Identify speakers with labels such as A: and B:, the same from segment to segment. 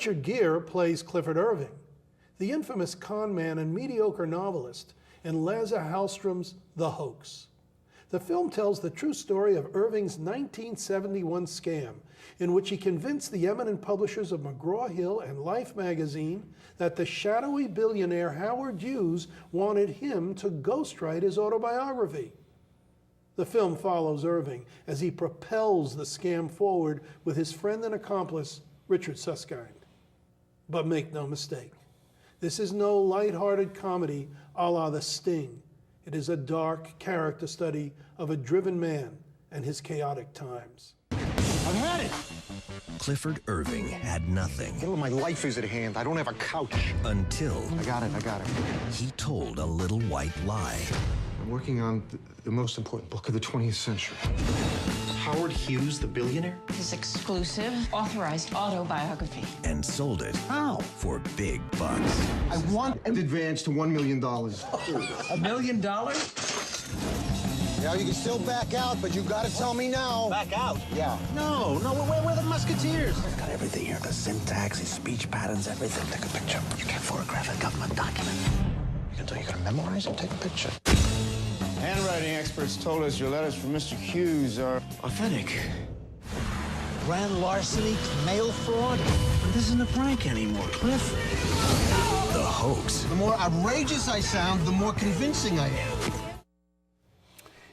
A: Richard Gere plays Clifford Irving, the infamous con man and mediocre novelist in Lasse Hallström's The Hoax. The film tells the true story of Irving's 1971 scam, in which he convinced the eminent publishers of McGraw-Hill and Life magazine that the shadowy billionaire Howard Hughes wanted him to ghostwrite his autobiography. The film follows Irving as he propels the scam forward with his friend and accomplice, Richard Susskind. But make no mistake, this is no light-hearted comedy a la The Sting. It is a dark character study of a driven man and his chaotic times.
B: I've had it!
C: Clifford Irving had nothing.
B: Well, my life is at hand. I don't have a couch.
C: Until...
B: I got it.
C: he told a little white lie.
B: I'm working on the most important book of the 20th century.
D: Howard Hughes, the billionaire?
E: His exclusive, authorized autobiography.
C: And sold it.
B: How?
C: For big bucks.
B: I want an advance to $1 million.
D: $1 million?
B: Yeah, you can still back out, but you gotta tell me now.
D: Back out?
B: Yeah.
D: No, where are the Musketeers?
F: Got everything here, the syntax, his speech patterns, everything. Take a picture. You can't photograph a government document. You can memorize and take a picture.
G: Handwriting experts told us your letters from Mr. Hughes are
F: authentic. Grand larceny, mail fraud. This isn't a prank anymore, Cliff.
C: The Hoax.
B: The more outrageous I sound, the more convincing I am.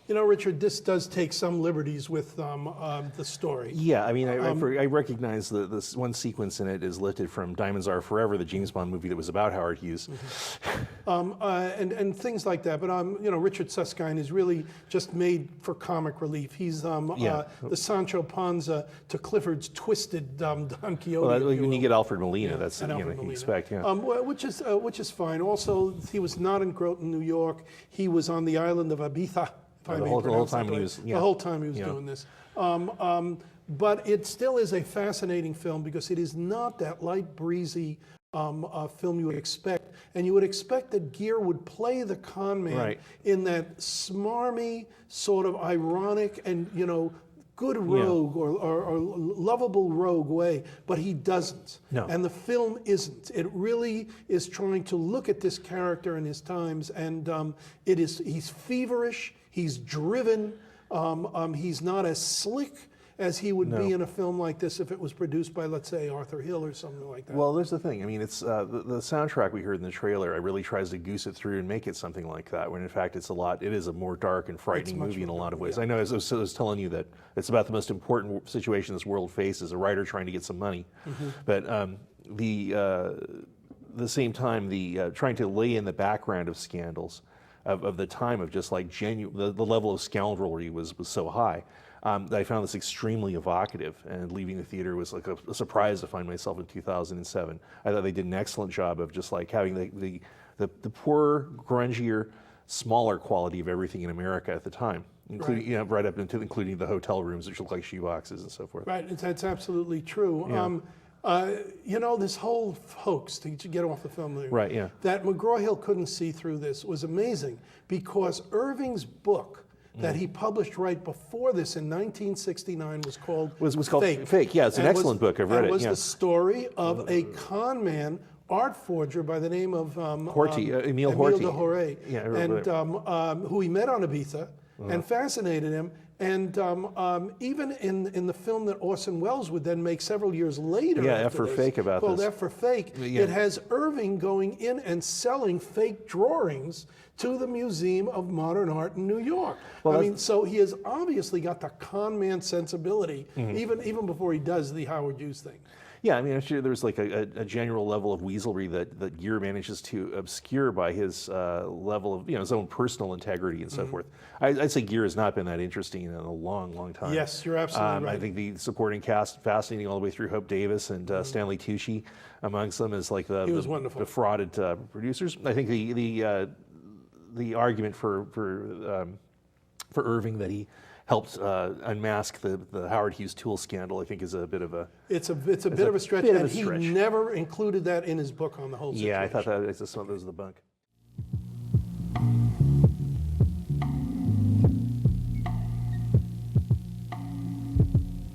A: You know, Richard, this does take some liberties with the story.
H: Yeah, I mean, I recognize this one sequence in it is lifted from Diamonds Are Forever, the James Bond movie that was about Howard Hughes.
A: And things like that. But, you know, Richard Susskind is really just made for comic relief. He's the Sancho Panza to Clifford's twisted Don Quixote.
H: Well, when you get Alfred Molina, that's what you expect, yeah.
A: Which is fine. Also, he was not in Groton, New York. He was on the island of Ibiza. The whole time he was doing this. But it still is a fascinating film because it is not that light, breezy film you would expect. And you would expect that Gere would play the con man in that smarmy, sort of ironic and, you know, good rogue or lovable rogue way, but he doesn't.
H: No.
A: And the film isn't. It really is trying to look at this character in his times, and he's feverish, he's driven, he's not as slick as he would be in a film like this if it was produced by, let's say, Arthur Hill or something like that.
H: Well, there's the thing. I mean, it's the soundtrack we heard in the trailer. It really tries to goose it through and make it something like that. When in fact, it is a more dark and frightening movie in a lot of ways. I know, as I was telling you, that it's about the most important situation this world faces: a writer trying to get some money. But the same time, trying to lay in the background of scandals of the time, of just like the level of scoundrelry was so high. I found this extremely evocative, and leaving the theater was like a surprise to find myself in 2007. I thought they did an excellent job of just like having the poorer, grungier, smaller quality of everything in America at the time, including right up into including the hotel rooms, which look like shoeboxes and so forth.
A: Right, that's absolutely true.
H: Yeah.
A: You know, this whole hoax, to get off the film there, that McGraw-Hill couldn't see through this was amazing, because Irving's book that he published right before this in 1969 was called
H: Fake. Yeah, it's an excellent book. I've read it.
A: It was the story of a con man, art forger by the name of
H: Emile
A: de Horry,
H: and
A: who he met on Ibiza and fascinated him. And even in the film that Orson Welles would then make several years later,
H: F for Fake,
A: called F for Fake, it has Irving going in and selling fake drawings to the Museum of Modern Art in New York. Well, I mean, so he has obviously got the con man sensibility, even before he does the Howard Hughes thing.
H: Yeah, I mean, I'm sure there's like a general level of weaselry that Gere manages to obscure by his level of, his own personal integrity and so forth. I'd say Gere has not been that interesting in a long, long time.
A: Yes, you're absolutely right.
H: I think the supporting cast, fascinating all the way through. Hope Davis and Stanley Tucci amongst them as like the defrauded producers. I think the argument for Irving that he helped unmask the Howard Hughes tool scandal, I think, is a bit of a...
A: It's a bit of a stretch, and he never included that in his book on the whole situation.
H: Yeah, I thought that was the bunk.